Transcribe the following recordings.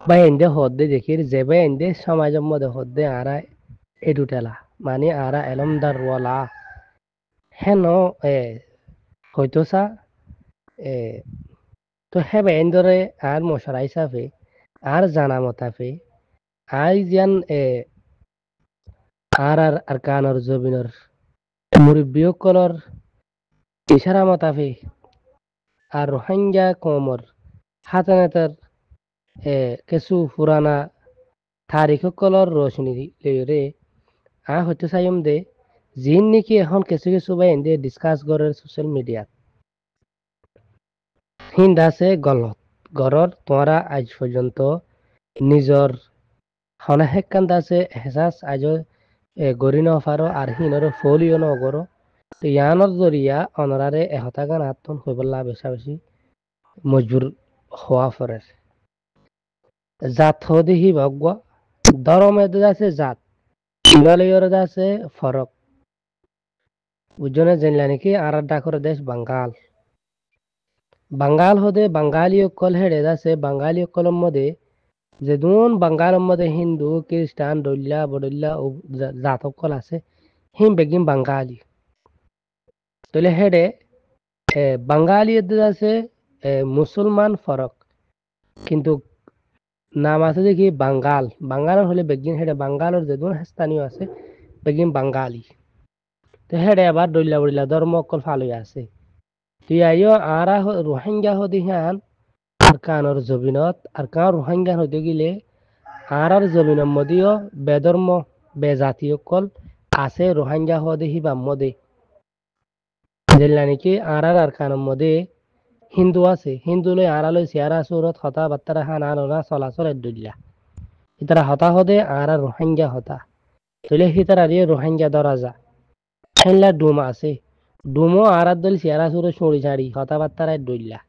বাইন্দে হদ্দে দেখির যে বাইন্দে সমাজের মধ্যে হদ্দে আরা এডুটেলা মানে আরা এলমদার ওয়ালা হেন এ হয়তো সা এ তো হে বাইন্দরে আর মশারা হিসাবে আর জানা মতাফে আর জিয়ান আর কানর জবিনর মুরব্বিয়কলর ইশারা মতাফে আর রোহিঙ্গা কমর হাতানেতার কিছু পুরানা তারিখকলর রোশনি রে হয়তো চাইম দে জিন নেকি এখন কিছু কিছু বা এন্দে ডিসকাস করে সোশ্যাল মিডিয়াত হিন্দ আছে গলত গড়র তোমরা আজ পর্যন্ত নিজর হনাহেকান্ত আছে এহসাস আজ গরি নফারো আর হিনর ফলিও নগরো তো ইয়ানোর জরিয়া অনরারে এহতা গান আত্মন হইবল্লা বেশা বেশি মজবুর হওয়া ফরের জাত হদিহি ভগবা ধরমের আছে জাত হিমালয়ের আছে ফরক উজ্জনে জানলা নাকি আর ডাকর দেশ বাঙ্গাল বাঙ্গাল হদে বাঙালি অকল হেড়ে আছে বাঙালি অকলের মধ্যে যে দুন বাঙ্গালের মধ্যে হিন্দু খ্রিস্টান দল্যা বদল্যা জাত অকল আছে হিম বেগিম বাঙ্গালি তাহলে হেড়ে বাঙালি আছে মুসলমান ফরক কিন্তু নাম আছে যে কি বাঙ্গাল বাঙ্গালের হলে বেগিন হেডে বাঙ্গালের যে দুন স্থানীয় আছে বেগিন বাঙ্গালি তো হেডে আবার দল্যা বদল্যা ধর্ম অকল ফালই আছে তুই আইও আরা রোহিঙ্গা হদি হান আর কানর জবিনত আর কান রোহিঙ্গা হতে গেলে আর জমিনের মধ্যেও বেধর্ম বেজাতীয় কল আছে রোহিঙ্গা হদে হিবাম মদে যেলা নাকি আর কানের মধ্যে হিন্দু আছে হিন্দু লই আড়ালই চেয়ারা সুরত হতা বাত্তারা হান আলোনা চলাচল দুল্লা ইতারা হতা হদে আর রোহিঙ্গা হতা তলে হিতারা দিয়ে রোহিঙ্গা ধরা যা হেনলা ডুম আছে ডুমো আর দল চেয়ারা সুরে চড়ি ছাড়ি হতা বাত্তারায় দুল্লা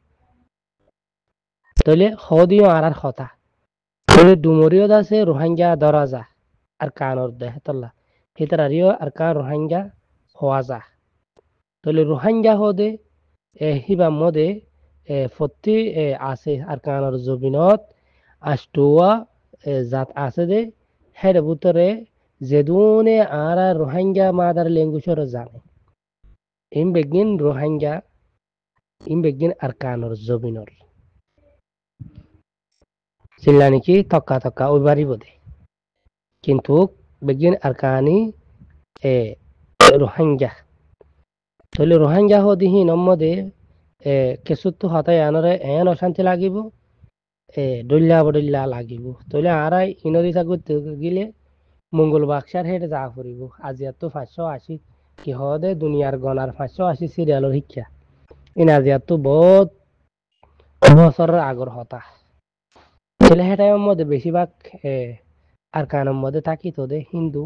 তলে হদিও আর হতা তলে ডুমরিও আছে রোহিঙ্গা ধরা যা আর কানর দে হেতল্লা হিতারা রিও আর কান রোহিঙ্গা হওয়া যা তলে রোহিঙ্গা হদে হিবা মদে ফত্তি আছে আর কানর জবিনত আষ্টুয়া জাত আছে দে হের ভিতরে যেদুনে আর রোহিঙ্গা মাদার ল্যাঙ্গুয়েজর জানে ইম বেগিন আর কানর জবিনর চিল্লা নাকি তক্কা তক্কা ওই বাড়ি বোধে কিন্তু বেগিন আর কানি রোহিঙ্গা তাহলে রোহিঙ্গা হদিহি নম্মদে কেঁচুতো হতাই আনরে এন অশান্তি লাগিব ডল্যা বডল্যা লাগিব তাহলে আরাই ইনদি থাকতে গেলে মঙ্গল বাক্সার হেঁটে যা ফুরিব আজি তো 580 কি হদে দুনিয়ার গনার 580 সিরিয়ালের শিক্ষা ইন আজি তো বহুত বছরের আগর হতা তাহলে হেটার মধ্যে বেশিরভাগ আর কানের মধ্যে থাকি তোদের হিন্দু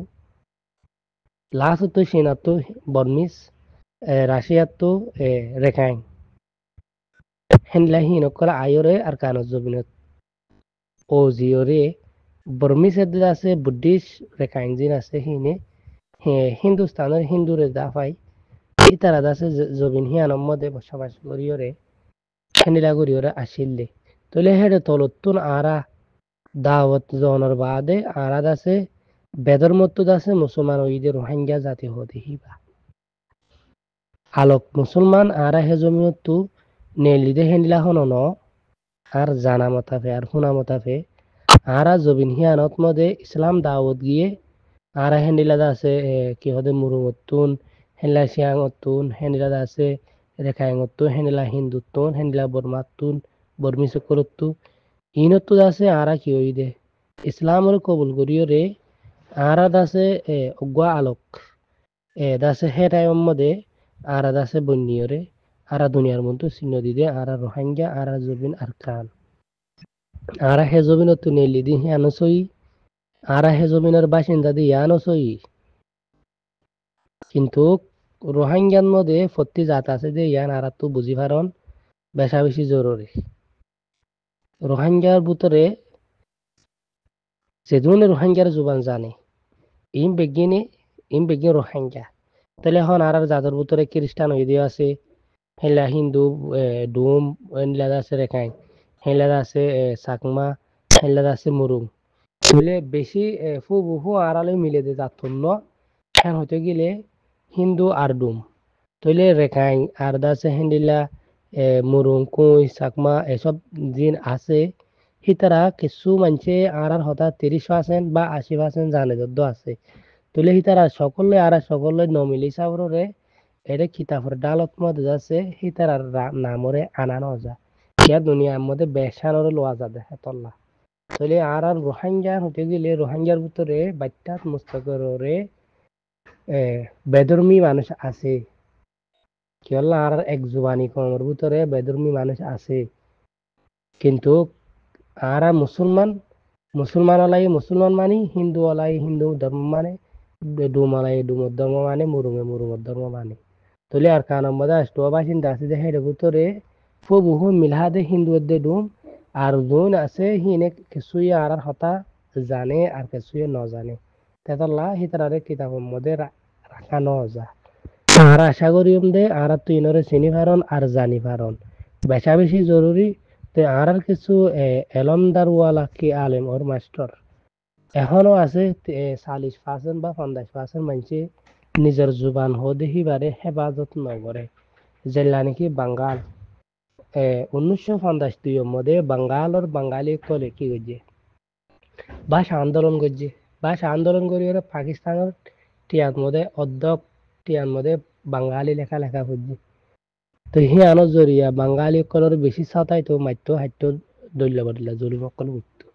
লাস্ট তো চীনা তো বর্মিস রাশিয়ার তো রেখাইন হেনলা হিনকল আয়রে আর কানর জবিনত ও জিওরে বর্মিসের আছে বুদ্ধিস্ট রেখাইন জিন আছে হিনে হিন্দুস্তানের হিন্দুরে দা পাই ইতারা আছে জবিন হিয়ানোর মধ্যে বসবাস করিওরে হেনিলা করিওরে আসিল্লে তলে হেডে তলতুন আরা দাওয়াত জনের বাদে আরাদ আছে বেদর মতো আছে মুসলমান ওইদে রোহিঙ্গা জাতি হতে হিবা আলোক মুসলমান আরা হেজমিয়তু নেলিদে হেনিলা হনন আর জানা মতাফে আর হুনা মতাফে আরা জবিন হিয়ানত মধ্যে ইসলাম দাওয়াত গিয়ে আরা হেনিলা আছে কি হদে মুরুমতুন হেনিলা সিয়াঙতুন হেনিলা আছে রেখায়ঙতুন হেনিলা হিন্দুতুন হেনিলা বর্মাতুন বর্মি সকলতু ইনতো আছে আরা কি ওই দে ইসলামের কবুল করিও রে আরা দাসে অজ্ঞা আলোক দাসে হে টাইম মধ্যে আরা দাসে বন্যিও রে আরা দুনিয়ার মধ্যে চিহ্ন দিদে আরা রোহিঙ্গা আরা জবিন আর কান আরা হে জবিনত নেলি দি হিয়ানসই আরা হে জমিনের বাসিন্দা দি ইয়ানসই কিন্তু রোহিঙ্গার মধ্যে ফত্তি জাত আছে যে ইয়ান আর তো বুঝি পারন বেশা বেশি জরুরি রোহিঙ্গার ভিতরে যেজনে রোহিঙ্গার জুবান জানে ইম বেগিন রোহিঙ্গা তাহলে এখন আর জাতের ভিতরে খ্রিস্টান হয়ে দিয়ে আছে হেলা হিন্দু ডুম হেলা আছে রেখাই হেলা আছে চাকমা হেল্লার আছে মুরুং বলে বেশি ফুবুহু আড়ালে মিলে দে যাতুন্ন হ্যান হতে গেলে হিন্দু আর ডুম তৈলে রেখাই আর দাসে হেন্ডিলা মুরুং কুই চাকমা এসব জিন আছে সিতারা কিছু মানুষে আর হঠাৎ 30% বা 80% জানে যদ্দ আছে তৈলে সিতারা সকলে আর সকলে নমিলি চাবরে এরে কিতাবর ডালত মধ্যে আছে সিতারার নামরে আনানো যা ইয়া দুনিয়ার মধ্যে বেসানরে লোয়া যা দেখে তল্লা তৈলে আর রোহিঙ্গা হতে গেলে রোহিঙ্গার ভিতরে বাচ্চাত মুস্তকরে বেদর্মী মানুষ আছে কেবল আর এক জুবানি কমের ভিতরে বেদর্মী মানুষ আছে কিন্তু আর মুসলমান মুসলমান ওলাই মুসলমান মানি হিন্দু ওলাই হিন্দু ধর্ম মানে ডুম ওলাই ডুমর ধর্ম মানে মুরুমে মুরুমর ধর্ম মানে তলে আর কানার মধ্যে আসতো বাসিন্দা আছে যে হের ভিতরে বহু মিলহাদে হিন্দু দে ডুম আর যোন আছে হিনে কিছুই আর হতা জানে আর কিছুই ন জানে তেতলা হিতারে কিতাবের মধ্যে রাখা ন যা আর আশা করি দে আর তুই নরে চিনি পারন আর জানি পারন বেশা বেশি জরুরি তে আর কিছু এলমদারওয়ালা কি আলেম ওর মাস্টার এখনো আছে 40% বা 50% মানুষে নিজের জুবান হো দেখিবারে হেফাজত নকরে জেলা নাকি বাঙ্গাল 1952 মধ্যে বাঙ্গালর বাঙালি কলে কি করছে ভাষা আন্দোলন করছে ভাষা আন্দোলন করি ওরা পাকিস্তানের টিয়ার মধ্যে অধ্যক টিয়ার মধ্যে বাঙালি লেখা লেখা করছে তো সিয়ানো জরিয়া বাঙালি কলর বেশি ছাতাই তো মাত্য হাত্য দল্য বদলা জরি সকল করতো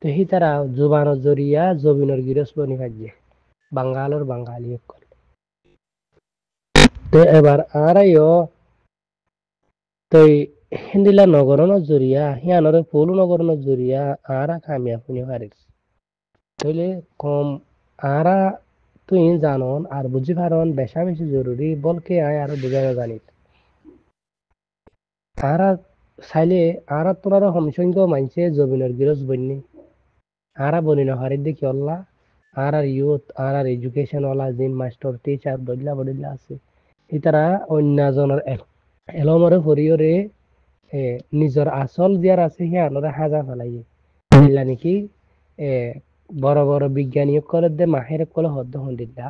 তো সি তারা জুবানৰ জরিয়া জবিনের গিরস বনি খাইছে বাঙালর বাঙালি কল তো এবার আরাইও তই হিন্দিলা নগরনের জরিয়া সিয়ানরে ফুল নগরনের জরিয়া আরা কামিয়া শুনি পারিস তইলে কম আরা তুই জানন আর বুঝি পারন বেশা বেশি জরুরি বলকে আয় আর বুঝানো জানিস আরা চাইলে আরা তোর সংখ্য মানছে জবিনের গিরস বন্যি আরা বনি না হারিদ দেখি অল্লা আর ইউথ আর এডুকেশন ওলা জিন মাস্টার টিচার বদলা বদলা আছে ইতারা অন্যজনের এলমরে ভরিয়রে নিজের আসল দিয়ার আছে সিয়ানরে হাজা ফেলাই বুঝলা নাকি এ বড় বড় বিজ্ঞানী কলে দে মাহের কলে হদ্দ হন্দিল্লা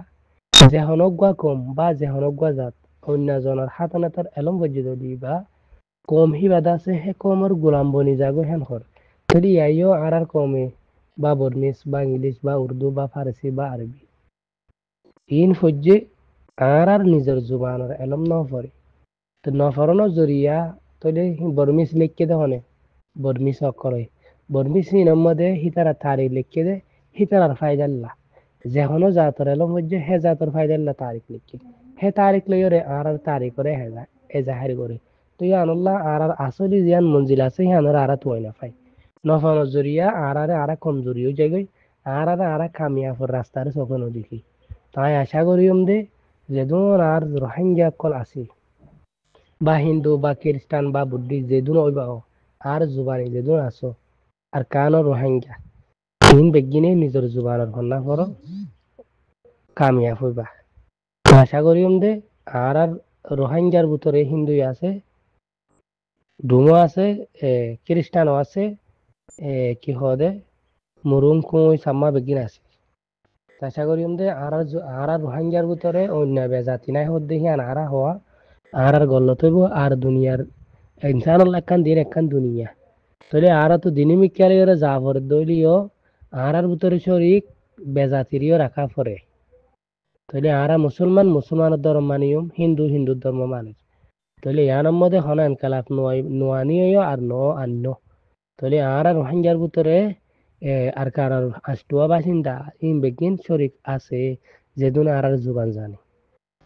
যে হনগুয়া কম বা যে হনগুয়া জাত অন্যজনের হাতনাতার এলম বজ্জিত দিবা কম হি বাদা আছে হে কমর গোলাম বনি যাগো হেন হর যদি আইও আর কমে বা বর্মিস বা ইংলিশ বা উর্দু বা ফারসি বা আরবি ইন ফজ্জে আর নিজের জুবানের এলম ন পড়ে তো নফরনের জরিয়া তলে বর্মিস লিখকে দে হনে বর্মিস অক্ষরে বর্মিস ইনের মধ্যে হিতারা তারিখ লিখকে দে হিতারার ফায়দাল্লা যেহনো জাতর এলম হজ্জে হে জাতর ফায়দাল্লা তারিখ লিখকে হে তারিখ লইরে আর তারিখ করে হে এজাহার করে তো ইয়ানুল্লাহ আর আসলি জিয়ান মঞ্জিল আছে হিয়ানোর আর তুই না পাই নফরনের জরিয়া আর কমজোরিও জায়গায় আর কামিয়াফর রাস্তার চোখে দেখি তাই আশা করিম দে যেদুন আর রোহিঙ্গা কল আছে বা হিন্দু বা খ্রিস্টান বা বুদ্ধিস্ট যেদুন ওইবা আর জুবানি যেদুন আছো আর কানো রোহিঙ্গা তিন বেগিনে নিজের জুবানের হন্না করো কামিয়াব হইবা আশা করিম দে আর রোহিঙ্গার ভিতরে হিন্দু আছে ডুমো আছে খ্রিস্টানও আছে কি হদে মুরুং কুই সাম্মা বেগিন আছে আশা করিম দে আর রোহিঙ্গার ভিতরে অন্য বেজাতি নাই হদ দেখি আর হওয়া আর গল্ল তৈব আর দুনিয়ার ইনসানুল একখান দিন একখান দুনিয়া তাহলে আর তো দিনিমিকালে ওরা যা পরে দলীয় আর ভিতরে শরিক বেজাতিরিও রাখা পরে তাহলে আর মুসলমান মুসলমানের ধর্ম মানিয়ম হিন্দু হিন্দুর ধর্ম মানে তাহলে ইয়ার মধ্যে হন এনকালাপ নোয়ানিও আর ন আন্য তাহলে আর রোহিঙ্গার ভিতরে আর কারার আষ্টুয়া বাসিন্দা ইন বেগিন শরিক আছে যেদিন আর জুবান জানে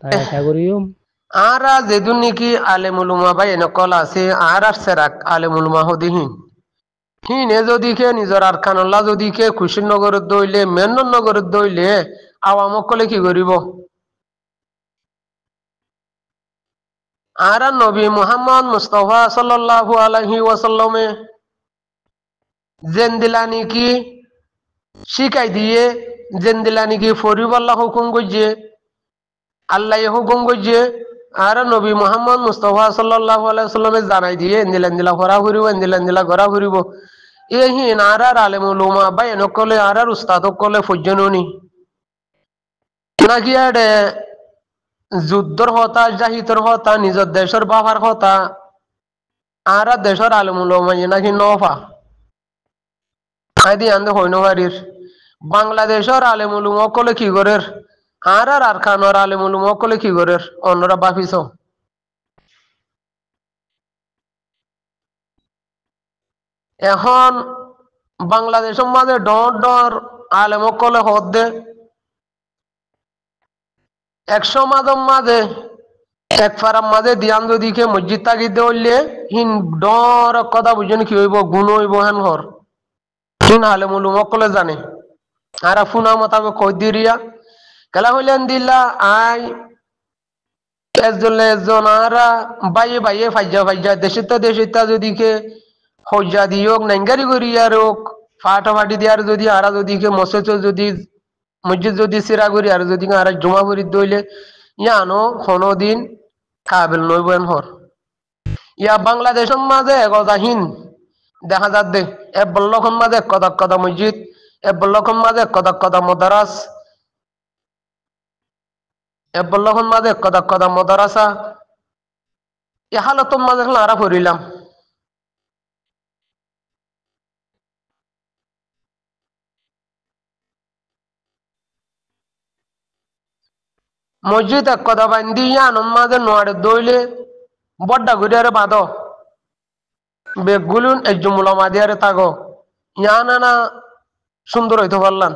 তাই আশা করিও আরা যেদুন নাকি আলেমুলুমা বা এনেকল আছে আর সেরাক আলেমুলুমা হদিহীন হিনে যদি কে নিজর আর খানল্লা যদি কে কুশিনগরের দইলে মেন্ননগরের দইলে আওয়ামক কলে কি করিব আর নবী মুহাম্মদ মুস্তফা সাল্লাল্লাহু আলাইহি ওয়াসাল্লামে জেন্দিলা নাকি শিখাই দিয়ে জেন্দিলা নাকি ফরিবাল্লাহ হুকুম করছে আল্লাহ হুকুম করছে আর নবী মুহাম্মদ মুস্তফা সাল্লাল্লাহু আলাইহি ওয়াসাল্লামে জানাই দিয়ে এন্দিলা এন্দিলা ঘোরা ঘুরিব এন্দিলা এন্দিলা ঘোরা ঘুরিব ehin arar alemuluma bay enokole arar ustado kole fojjononi নাকি এডে যুদ্ধর হতা জাহিতর হতা নিজের দেশের বাবার হতা আর দেশের আলমুলমা নাকি নফা আইদি আন্দে হইন বাড়ির বাংলাদেশের আলেমুলুম অকলে কি করের আর খানোর আলেমুলুম অকলে কি করের অন্যরা বাপিস এখন বাংলাদেশের মাঝে ডর ডর আলেম অকলে হদ দে 100 মাদম মাঝে এক ফারাম মাঝে দিয়ান দিকে মসজিদ তাগি দৌড়লে হিন ডর কথা বুঝেন কি হইব গুণ হইব হেন হর হিন আলেমুলুম অকলে জানে আর ফুনা মোতাবেক কই দিরিয়া কেলা হইলেন দিল্লা আই এজন আরা বাইয়ে বাইয়ে ফাইজা ফাইজা দেশিতা যদি কে হজ্জা দিয়ক নাঙ্গারি করিয়ার হোক ফাটা ফাটি দিয়ার যদি আরা যদি কে মসজিদ যদি মসজিদ যদি সিরা করি আর যদি আর জমা করি দইলে ইয়ানো কোনো দিন কাবিল নইবেন হর ইয়া বাংলাদেশের মাঝে এগজাহীন দেখা যাক দে এ বল্লখন মাঝে কদক কদা মসজিদ এ বল্লখন মাঝে কদক কদা মদারাস এ বল্লখন মাঝে কদক কদা মদারাসা এ হালতর মাঝে আরা পড়িলাম মসজিদ এক কথা বান্ধি ইয়ানোর মাঝে নোয়ারে দইলে বড্ডা ঘুরিয়ারে বাঁধ বেগুলুন একজুমুলা মাদিয়ারে তাগো ইয়ানা না সুন্দর হইতে পারলাম